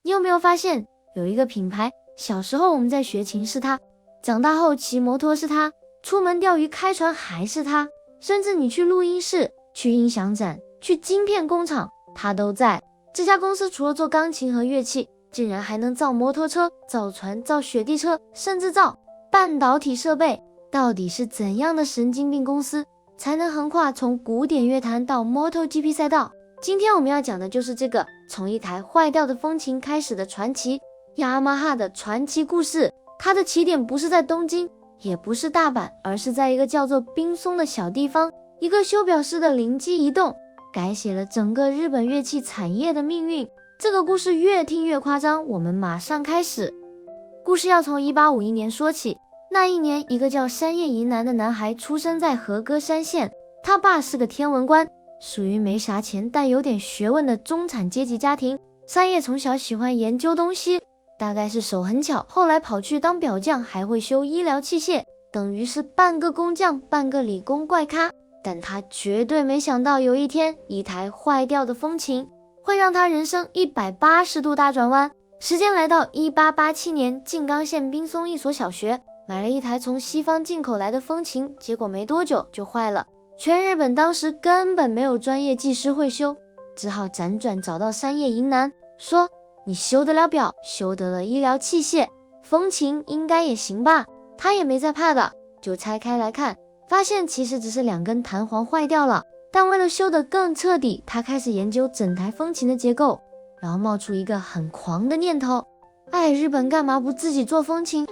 你有没有发现，有一个品牌，小时候我们在学琴是它，长大后骑摩托是它，出门钓鱼开船还是它，甚至你去录音室、去音响展、去晶片工厂，它都在。这家公司除了做钢琴和乐器，竟然还能造摩托车、造船、造雪地车，甚至造半导体设备。到底是怎样的神经病公司，才能横跨从古典乐坛到 MotoGP 赛道？今天我们要讲的就是这个从一台坏掉的风琴开始的传奇，雅马哈的传奇故事。它的起点不是在东京，也不是大阪，而是在一个叫做滨松的小地方。一个修表师的灵机一动，改写了整个日本乐器产业的命运。这个故事越听越夸张，我们马上开始。故事要从1851年说起。那一年，一个叫山叶银男的男孩出生在和歌山县，他爸是个天文官，属于没啥钱但有点学问的中产阶级家庭。山叶从小喜欢研究东西，大概是手很巧，后来跑去当表匠，还会修医疗器械，等于是半个工匠半个理工怪咖。但他绝对没想到，有一天一台坏掉的风琴会让他人生180度大转弯。时间来到1887年，静冈县滨松一所小学买了一台从西方进口来的风琴，结果没多久就坏了。全日本当时根本没有专业技师会修，只好辗转找到山叶银男，说你修得了表，修得了医疗器械，风琴应该也行吧。他也没在怕的，就拆开来看，发现其实只是2根弹簧坏掉了。但为了修得更彻底，他开始研究整台风琴的结构，然后冒出一个很狂的念头，日本干嘛不自己做风琴？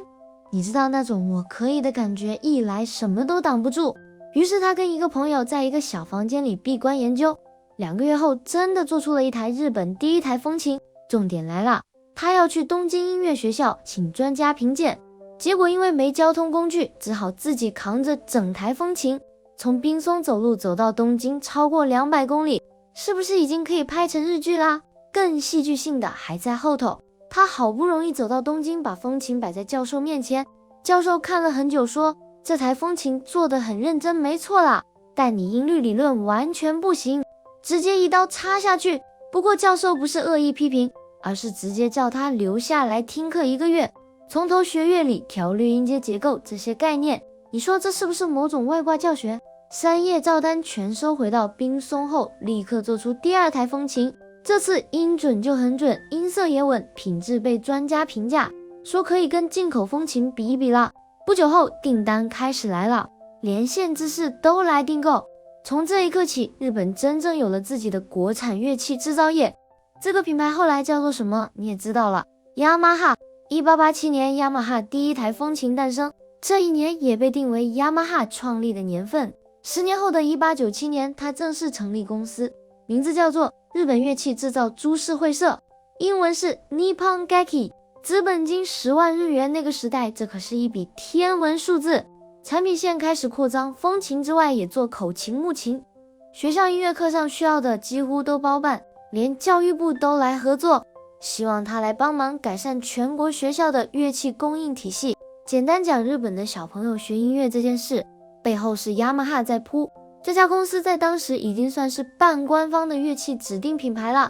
你知道那种我可以的感觉，一来什么都挡不住。于是他跟一个朋友在一个小房间里闭关研究，2个月后真的做出了一台日本第一台风琴。重点来了，他要去东京音乐学校请专家评鉴，结果因为没交通工具，只好自己扛着整台风琴从滨松走路走到东京，超过200公里，是不是已经可以拍成日剧啦？更戏剧性的还在后头。他好不容易走到东京，把风琴摆在教授面前，教授看了很久说，这台风琴做得很认真，没错啦，但你音律理论完全不行，直接一刀插下去。不过教授不是恶意批评，而是直接叫他留下来听课1个月，从头学乐理、调律、音阶结构这些概念。你说这是不是某种外挂教学？山叶照单全收回到滨松后，立刻做出第2台风琴。这次音准就很准，音色也稳，品质被专家评价，说可以跟进口风琴比一比了。不久后订单开始来了，连线之士都来订购。从这一刻起，日本真正有了自己的国产乐器制造业。这个品牌后来叫做什么你也知道了，雅马哈。1887年，雅马哈第1台风琴诞生，这一年也被定为雅马哈创立的年份。10年后的1897年，它正式成立公司，名字叫做日本乐器制造株式会社，英文是 Nippon Gaki， 资本金10万日元，那个时代这可是一笔天文数字。产品线开始扩张，风琴之外也做口琴、木琴，学校音乐课上需要的几乎都包办，连教育部都来合作，希望他来帮忙改善全国学校的乐器供应体系。简单讲，日本的小朋友学音乐这件事，背后是雅马哈在铺。这家公司在当时已经算是半官方的乐器指定品牌了。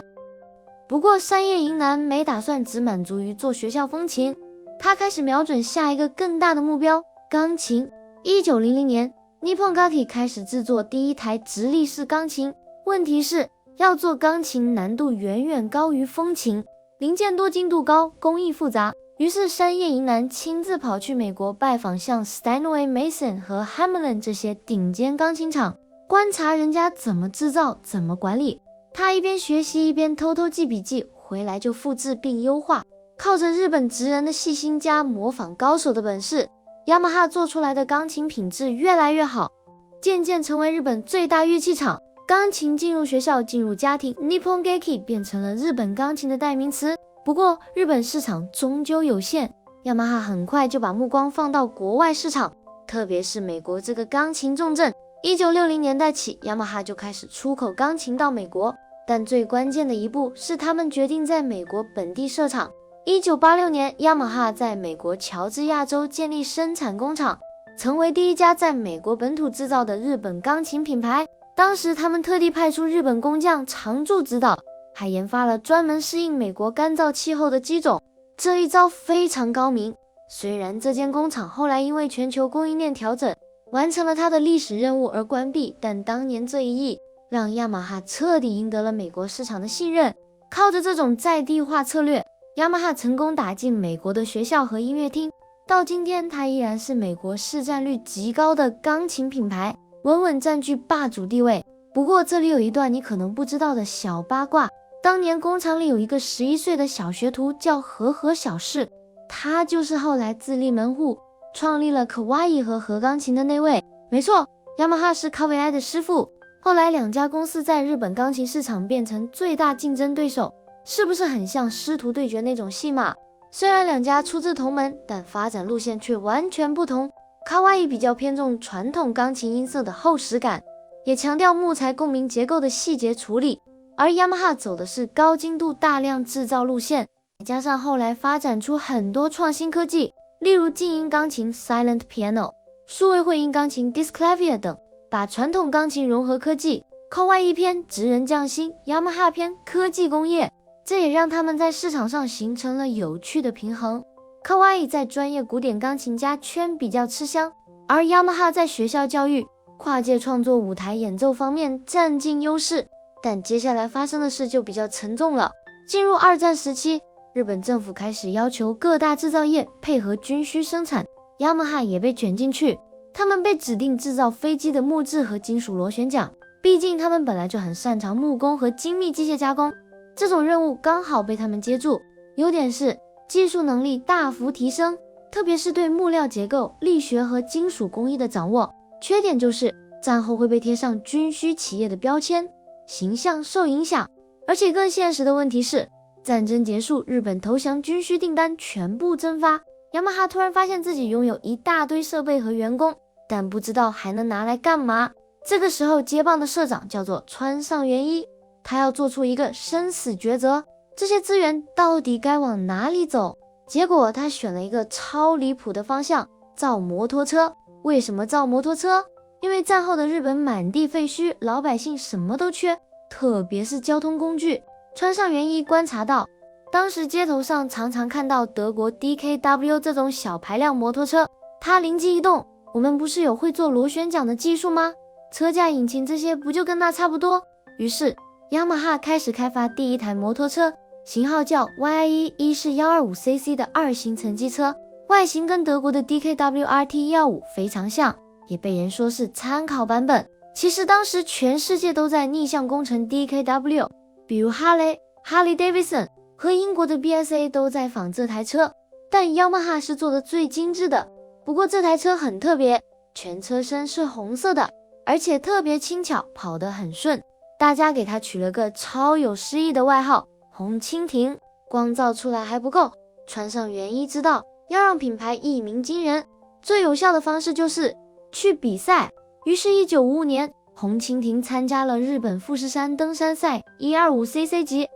不过山叶银男没打算只满足于做学校风琴，他开始瞄准下一个更大的目标，钢琴。1900年 Nippon Gaki 开始制作第1台直立式钢琴。问题是要做钢琴难度远远高于风琴，零件多，精度高，工艺复杂。于是山叶银男亲自跑去美国拜访像 Steinway Mason 和 Hamelin 这些顶尖钢琴厂，观察人家怎么制造，怎么管理。他一边学习一边偷偷记笔记，回来就复制并优化。靠着日本职人的细心加模仿高手的本事，雅马哈做出来的钢琴品质越来越好，渐渐成为日本最大乐器厂。钢琴进入学校，进入家庭， Nippon Gaki 变成了日本钢琴的代名词。不过日本市场终究有限，雅马哈很快就把目光放到国外市场，特别是美国这个钢琴重镇。1960年代起，雅马哈就开始出口钢琴到美国，但最关键的一步是他们决定在美国本地设厂。1986年，雅马哈在美国乔治亚州建立生产工厂，成为第1家在美国本土制造的日本钢琴品牌。当时他们特地派出日本工匠常驻指导，还研发了专门适应美国干燥气候的机种。这一招非常高明，虽然这间工厂后来因为全球供应链调整，完成了它的历史任务而关闭，但当年这一役让雅马哈彻底赢得了美国市场的信任。靠着这种在地化策略，雅马哈成功打进美国的学校和音乐厅，到今天它依然是美国市占率极高的钢琴品牌，稳稳占据霸主地位。不过这里有一段你可能不知道的小八卦，当年工厂里有一个11岁的小学徒叫和小世，他就是后来自立门户创立了可哇伊和和钢琴的那位。没错，雅马哈是卡维埃的师傅。后来两家公司在日本钢琴市场变成最大竞争对手，是不是很像师徒对决那种戏码？虽然两家出自同门，但发展路线却完全不同。卡哇伊比较偏重传统钢琴音色的厚实感，也强调木材共鸣结构的细节处理，而雅马哈走的是高精度大量制造路线，加上后来发展出很多创新科技，例如静音钢琴 Silent Piano、数位会音钢琴 Disclavier 等，把传统钢琴融合科技。卡哇伊偏职人匠心，雅马哈偏科技工业，这也让他们在市场上形成了有趣的平衡。卡哇伊在专业古典钢琴家圈比较吃香，而雅马哈在学校教育、跨界创作、舞台演奏方面占尽优势。但接下来发生的事就比较沉重了。进入二战时期，日本政府开始要求各大制造业配合军需生产，雅马哈也被卷进去。他们被指定制造飞机的木质和金属螺旋桨，毕竟他们本来就很擅长木工和精密机械加工，这种任务刚好被他们接住。优点是技术能力大幅提升，特别是对木料结构、力学和金属工艺的掌握。缺点就是战后会被贴上军需企业的标签，形象受影响。而且更现实的问题是，战争结束，日本投降，军需订单全部蒸发，雅马哈突然发现自己拥有一大堆设备和员工，但不知道还能拿来干嘛。这个时候接棒的社长叫做川上元一，他要做出一个生死抉择，这些资源到底该往哪里走？结果他选了一个超离谱的方向，造摩托车。为什么造摩托车？因为战后的日本满地废墟，老百姓什么都缺，特别是交通工具。川上元一观察到，当时街头上常常看到德国 DKW 这种小排量摩托车，他灵机一动，我们不是有会做螺旋桨的技术吗？车架引擎这些不就跟那差不多？于是雅马哈开始开发第一台摩托车，型号叫 YI1， 是 125cc 的2型层级车，外形跟德国的 DKW RT125 非常像，也被人说是参考版本。其实当时全世界都在逆向工程 DKW， 比如哈雷、Harley Davidson 和英国的 BSA 都在仿这台车，但雅马哈是做的最精致的。不过这台车很特别，全车身是红色的，而且特别轻巧，跑得很顺。大家给它取了个超有诗意的外号红蜻蜓。光造出来还不够，川上元一知道要让品牌一鸣惊人，最有效的方式就是去比赛。于是1955年，红蜻蜓参加了日本富士山登山赛 125cc 级，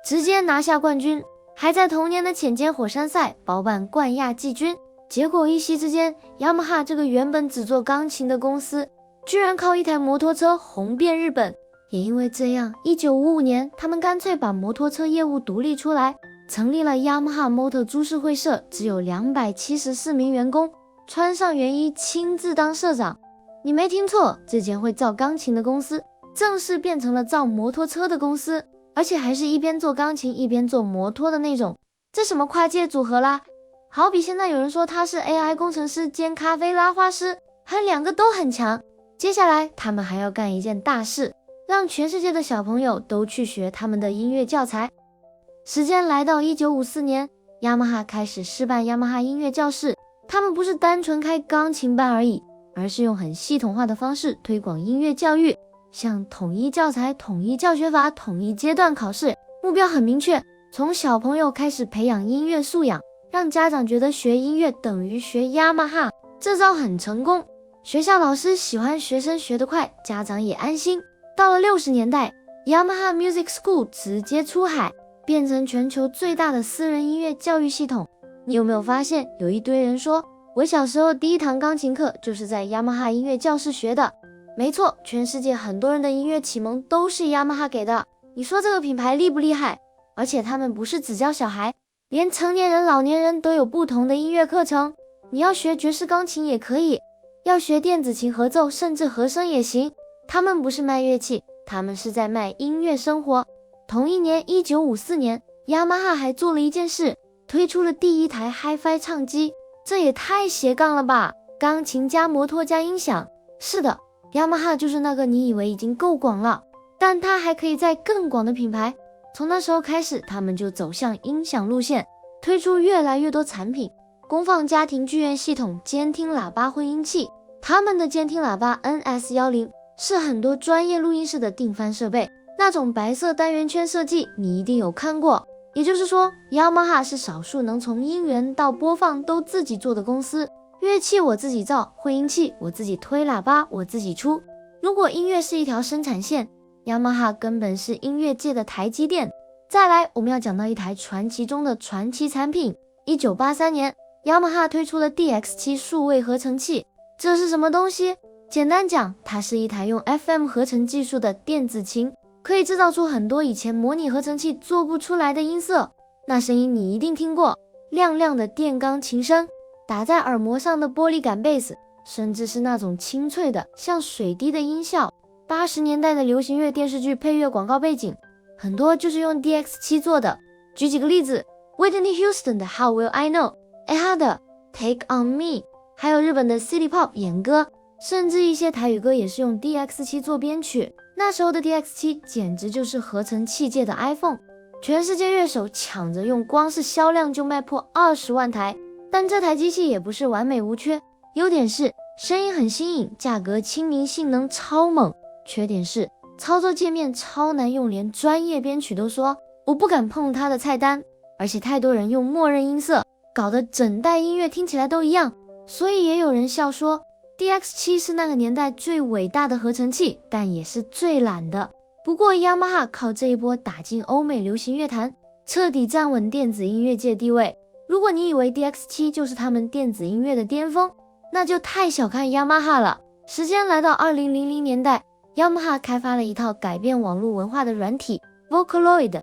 直接拿下冠军，还在同年的浅间火山赛包办冠亚季军。结果一夕之间，雅马哈这个原本只做钢琴的公司，居然靠一台摩托车红遍日本。也因为这样，1955年他们干脆把摩托车业务独立出来，成立了雅马哈 Motor 株式会社，只有274名员工，川上元一亲自当社长。你没听错，这间会造钢琴的公司正式变成了造摩托车的公司，而且还是一边做钢琴一边做摩托的那种。这什么跨界组合啦？好比现在有人说他是 AI 工程师兼咖啡拉花师，还两个都很强。接下来他们还要干一件大事，让全世界的小朋友都去学他们的音乐教材。时间来到1954年，雅马哈开始试办雅马哈音乐教室。他们不是单纯开钢琴班而已，而是用很系统化的方式推广音乐教育，像统一教材、统一教学法、统一阶段考试，目标很明确，从小朋友开始培养音乐素养，让家长觉得学音乐等于学雅马哈。这招很成功，学校老师喜欢学生学得快，家长也安心。到了60年代，雅马哈 Music School 直接出海，变成全球最大的私人音乐教育系统。你有没有发现，有一堆人说我小时候第一堂钢琴课就是在雅马哈音乐教室学的？没错，全世界很多人的音乐启蒙都是雅马哈给的。你说这个品牌厉不厉害？而且他们不是只教小孩，连成年人、老年人都有不同的音乐课程。你要学爵士钢琴也可以，要学电子琴合奏，甚至和声也行。他们不是卖乐器，他们是在卖音乐生活。同一年1954年，雅马哈还做了一件事，推出了第一台 Hi-Fi 唱机。这也太斜杠了吧，钢琴加摩托加音响。是的，雅马哈就是那个你以为已经够广了，但它还可以在更广的品牌。从那时候开始，他们就走向音响路线，推出越来越多产品，功放家庭剧院系统、监听喇叭、混音器。他们的监听喇叭 NS10是很多专业录音室的定番设备，那种白色单元圈设计你一定有看过。也就是说，雅马哈是少数能从音源到播放都自己做的公司。乐器我自己造，混音器我自己推，喇叭我自己出。如果音乐是一条生产线，雅马哈根本是音乐界的台积电。再来，我们要讲到一台传奇中的传奇产品。1983年，雅马哈推出了 DX7 数位合成器。这是什么东西？简单讲，它是一台用 FM 合成技术的电子琴，可以制造出很多以前模拟合成器做不出来的音色。那声音你一定听过，亮亮的电钢琴声，打在耳膜上的玻璃感贝斯，甚至是那种清脆的像水滴的音效。80年代的流行乐电视剧配乐广告背景，很多就是用 DX7 做的。举几个例子， Whitney Houston 的 How Will I Know， 的 Take On Me， 还有日本的 City Pop 演歌，甚至一些台语歌也是用 DX7 做编曲。那时候的 DX7 简直就是合成器界的 iPhone， 全世界乐手抢着用，光是销量就卖破20万台。但这台机器也不是完美无缺，优点是声音很新颖，价格亲民，性能超猛。缺点是操作界面超难用，连专业编曲都说我不敢碰它的菜单，而且太多人用默认音色，搞得整代音乐听起来都一样。所以也有人笑说 DX7 是那个年代最伟大的合成器，但也是最懒的。不过雅马哈靠这一波打进欧美流行乐坛，彻底站稳电子音乐界地位。如果你以为 DX7 就是他们电子音乐的巅峰，那就太小看雅马哈了。时间来到2000年代，雅马哈开发了一套改变网络文化的软体 Vocaloid，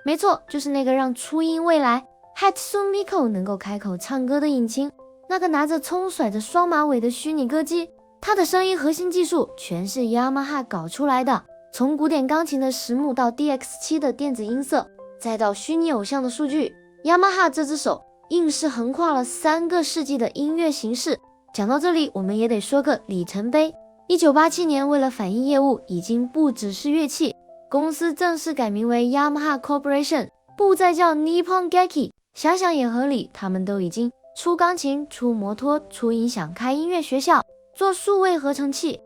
没错，就是那个让初音未来 Hatsune Miku 能够开口唱歌的引擎，那个拿着葱甩着双马尾的虚拟歌姬。它的声音核心技术全是雅马哈搞出来的，从古典钢琴的实木到 DX7 的电子音色，再到虚拟偶像的数据，雅马哈这只手硬是横跨了3个世纪的音乐形式。讲到这里，我们也得说个里程碑。1987年，为了反映业务已经不只是乐器，公司正式改名为 Yamaha Corporation， 不再叫 Nippon Geki。 想想也合理，他们都已经出钢琴、出摩托、出音响、开音乐学校、做数位合成器。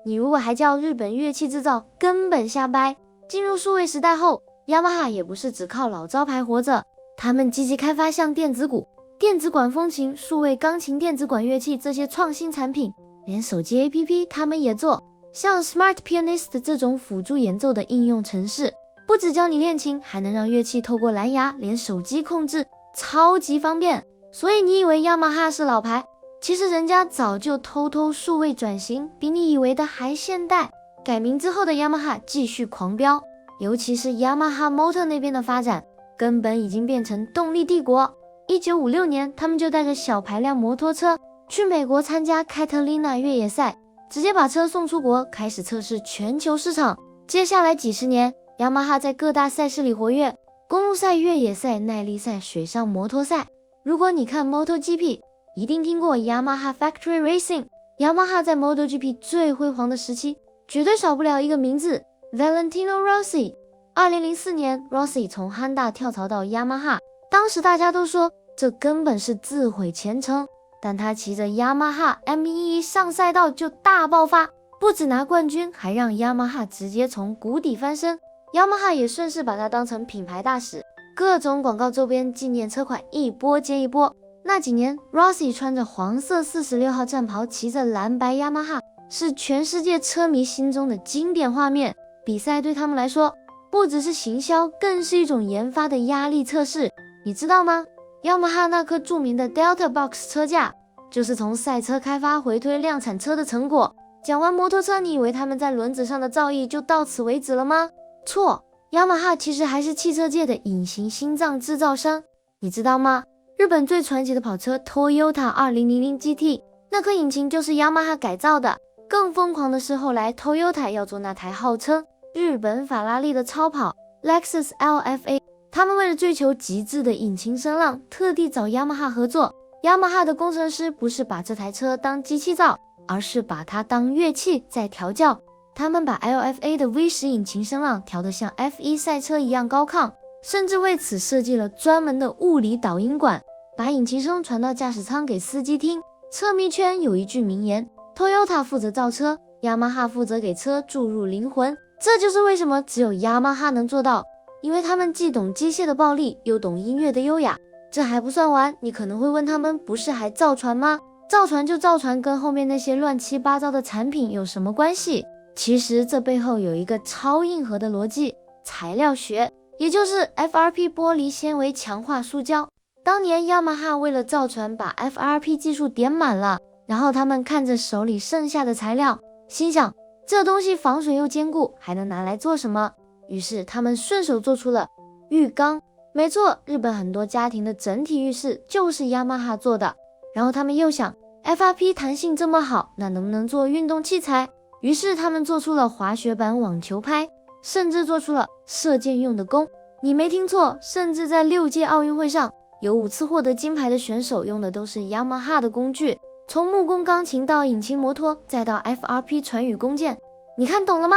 你如果还叫日本乐器制造，根本瞎掰。进入数位时代后，雅马哈也不是只靠老招牌活着，他们积极开发像电子鼓、电子管风琴、数位钢琴、电子管乐器这些创新产品。连手机 APP 他们也做，像 Smart Pianist 这种辅助演奏的应用程式，不只教你练琴，还能让乐器透过蓝牙连手机控制，超级方便。所以你以为雅马哈是老牌，其实人家早就偷偷数位转型，比你以为的还现代。改名之后的雅马哈继续狂飙，尤其是雅马哈 Motor 那边的发展，根本已经变成动力帝国。1956年，他们就带着小排量摩托车去美国参加 Catalina 越野赛，直接把车送出国，开始测试全球市场。接下来几十年，雅马哈在各大赛事里活跃，公路赛、越野赛、耐力赛、水上摩托赛。如果你看 MotoGP， 一定听过 Yamaha Factory Racing。 雅马哈在 MotoGP 最辉煌的时期，绝对少不了一个名字 Valentino Rossi。 2004年 Rossi 从 Honda 跳槽到雅马哈，当时大家都说这根本是自毁前程，但他骑着雅马哈 M11上赛道就大爆发，不止拿冠军，还让雅马哈直接从谷底翻身。雅马哈也顺势把他当成品牌大使，各种广告周边纪念车款一波接一波。那几年 Rossi 穿着黄色46号战袍，骑着蓝白雅马哈，是全世界车迷心中的经典画面。比赛对他们来说不只是行销，更是一种研发的压力测试。你知道吗？雅马哈那颗著名的 Delta Box 车架，就是从赛车开发回推量产车的成果。讲完摩托车，你以为他们在轮子上的造诣就到此为止了吗？错，雅马哈其实还是汽车界的隐形心脏制造商，你知道吗？日本最传奇的跑车 Toyota 2000 GT， 那颗引擎就是雅马哈改造的。更疯狂的是，后来 Toyota 要做那台号称日本法拉利的超跑 Lexus LFA， 他们为了追求极致的引擎声浪，特地找雅马哈合作。雅马哈的工程师不是把这台车当机器造，而是把它当乐器在调教。他们把 LFA 的 V10 引擎声浪调得像 F1 赛车一样高亢，甚至为此设计了专门的物理导音管，把引擎声传到驾驶舱给司机听。车迷圈有一句名言 ，Toyota 负责造车，雅马哈负责给车注入灵魂。这就是为什么只有雅马哈能做到，因为他们既懂机械的暴力，又懂音乐的优雅。这还不算完，你可能会问他们，不是还造船吗？造船就造船，跟后面那些乱七八糟的产品有什么关系？其实这背后有一个超硬核的逻辑，材料学，也就是 FRP 玻璃纤维强化塑胶。当年雅马哈为了造船把 FRP 技术点满了，然后他们看着手里剩下的材料，心想这东西防水又坚固，还能拿来做什么？于是他们顺手做出了浴缸。没错，日本很多家庭的整体浴室就是雅马哈做的。然后他们又想 FRP 弹性这么好，那能不能做运动器材？于是他们做出了滑雪板、网球拍，甚至做出了射箭用的弓。你没听错，甚至在6届奥运会上，有5次获得金牌的选手用的都是雅马哈的工具，从木工钢琴到引擎摩托，再到 FRP 船与弓箭。你看懂了吗？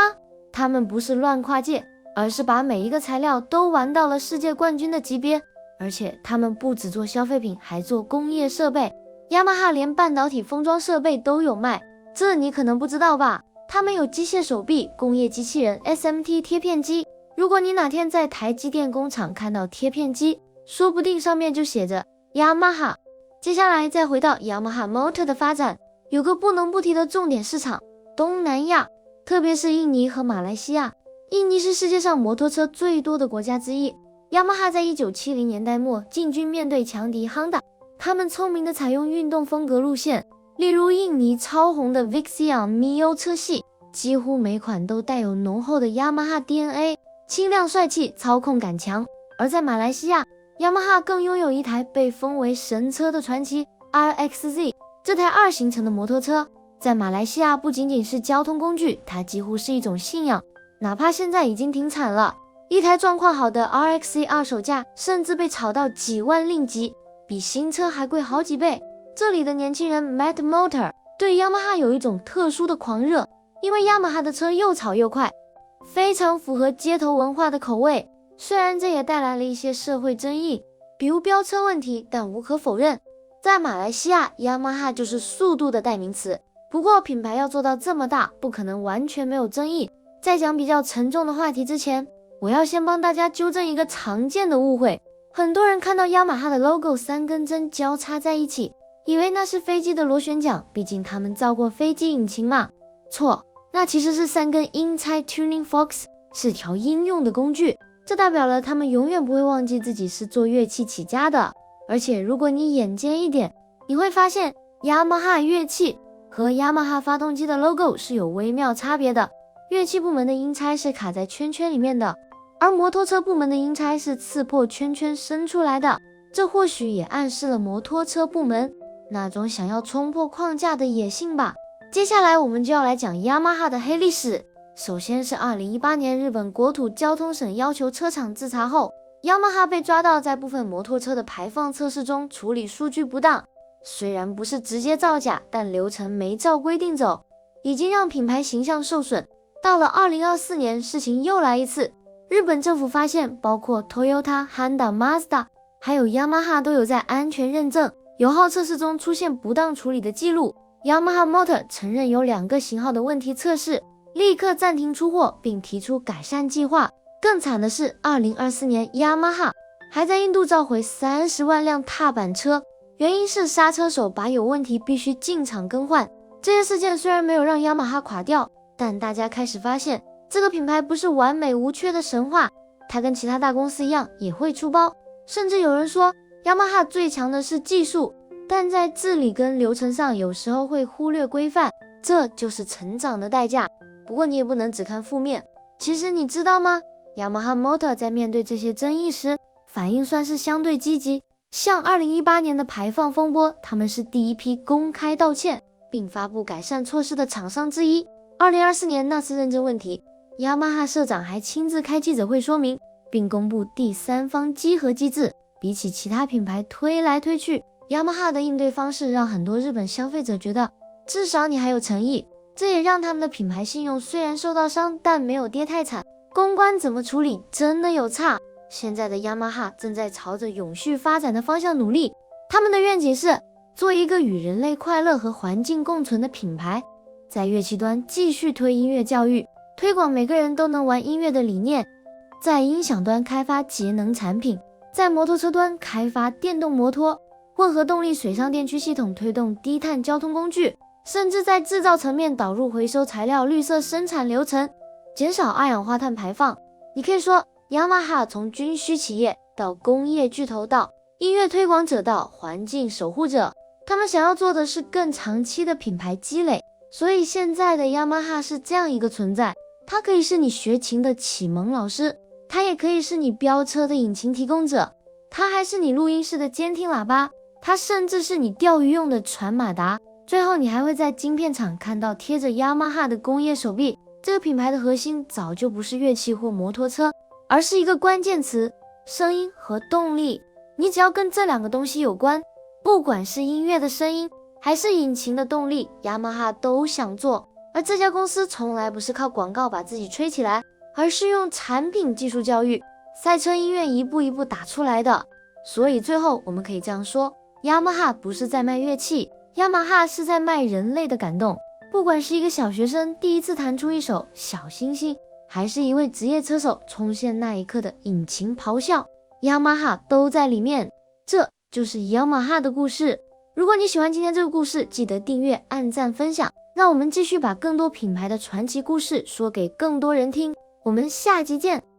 他们不是乱跨界，而是把每一个材料都玩到了世界冠军的级别。而且他们不只做消费品，还做工业设备。雅马哈连半导体封装设备都有卖，这你可能不知道吧？他们有机械手臂、工业机器人、SMT 贴片机。如果你哪天在台积电工厂看到贴片机，说不定上面就写着雅马哈。接下来再回到雅马哈 Motor 的发展，有个不能不提的重点市场，东南亚，特别是印尼和马来西亚。印尼是世界上摩托车最多的国家之一。雅马哈在1970年代末进军面对强敌 Honda， 他们聪明地采用运动风格路线，例如印尼超红的 Vixion Mio 车系，几乎每款都带有浓厚的雅马哈 DNA， 轻量帅气，操控感强。而在马来西亚，雅马哈更拥有一台被封为神车的传奇 RXZ， 这台2行程的摩托车在马来西亚不仅仅是交通工具，它几乎是一种信仰。哪怕现在已经停产了，一台状况好的 RXZ 二手价甚至被炒到几万令吉，比新车还贵好几倍。这里的年轻人 Mad Motor 对雅马哈有一种特殊的狂热，因为雅马哈的车又吵又快，非常符合街头文化的口味。虽然这也带来了一些社会争议，比如飙车问题，但无可否认，在马来西亚，雅马哈就是速度的代名词。不过品牌要做到这么大，不可能完全没有争议。在讲比较沉重的话题之前，我要先帮大家纠正一个常见的误会。很多人看到雅马哈的 logo 3根针交叉在一起，以为那是飞机的螺旋桨，毕竟他们造过飞机引擎嘛。错，那其实是3根音猜 tuning forks， 是调音用的工具。这代表了他们永远不会忘记自己是做乐器起家的。而且如果你眼尖一点，你会发现雅马哈乐器和雅马哈发动机的 logo 是有微妙差别的。乐器部门的音猜是卡在圈圈里面的，而摩托车部门的音猜是刺破圈圈伸出来的。这或许也暗示了摩托车部门那种想要冲破框架的野性吧。接下来我们就要来讲雅马哈的黑历史。首先是2018年日本国土交通省要求车厂自查后，雅马哈被抓到在部分摩托车的排放测试中处理数据不当。虽然不是直接造假，但流程没照规定走，已经让品牌形象受损。到了2024年，事情又来一次，日本政府发现包括 Toyota、Honda、Mazda 还有雅马哈都有在安全认证、油耗测试中出现不当处理的记录。雅马哈 Motor 承认有2个型号的问题测试，立刻暂停出货并提出改善计划。更惨的是2024年雅马哈还在印度召回30万辆踏板车，原因是刹车手把有问题必须进厂更换。这些事件虽然没有让雅马哈垮掉，但大家开始发现这个品牌不是完美无缺的神话，它跟其他大公司一样也会出包。甚至有人说雅马哈最强的是技术，但在治理跟流程上有时候会忽略规范，这就是成长的代价。不过你也不能只看负面，其实你知道吗？ Yamaha Motor 在面对这些争议时，反应算是相对积极。像2018年的排放风波，他们是第一批公开道歉并发布改善措施的厂商之一。2024年那次认证问题，雅马哈社长还亲自开记者会说明，并公布第三方稽核机制。比起其他品牌推来推去，雅马哈的应对方式让很多日本消费者觉得，至少你还有诚意。这也让他们的品牌信用虽然受到伤，但没有跌太惨。公关怎么处理真的有差。现在的雅马哈正在朝着永续发展的方向努力，他们的愿景是做一个与人类快乐和环境共存的品牌，在乐器端继续推音乐教育，推广每个人都能玩音乐的理念，在音响端开发节能产品，在摩托车端开发电动摩托、混合动力水上电驱系统，推动低碳交通工具，甚至在制造层面导入回收材料、绿色生产流程，减少二氧化碳排放。你可以说雅马哈从军需企业到工业巨头到音乐推广者到环境守护者，他们想要做的是更长期的品牌积累。所以现在的雅马哈是这样一个存在，它可以是你学琴的启蒙老师，它也可以是你飙车的引擎提供者，它还是你录音室的监听喇叭，它甚至是你钓鱼用的传马达。最后你还会在晶片厂看到贴着雅马哈的工业手臂。这个品牌的核心早就不是乐器或摩托车，而是一个关键词：声音和动力。你只要跟这两个东西有关，不管是音乐的声音还是引擎的动力，雅马哈都想做。而这家公司从来不是靠广告把自己吹起来，而是用产品技术教育、赛车音乐一步一步打出来的。所以最后我们可以这样说，雅马哈不是在卖乐器，雅马哈是在卖人类的感动。不管是一个小学生第一次弹出一首小星星，还是一位职业车手冲线那一刻的引擎咆哮，雅马哈都在里面。这就是雅马哈的故事。如果你喜欢今天这个故事，记得订阅、按赞、分享，让我们继续把更多品牌的传奇故事说给更多人听。我们下集见。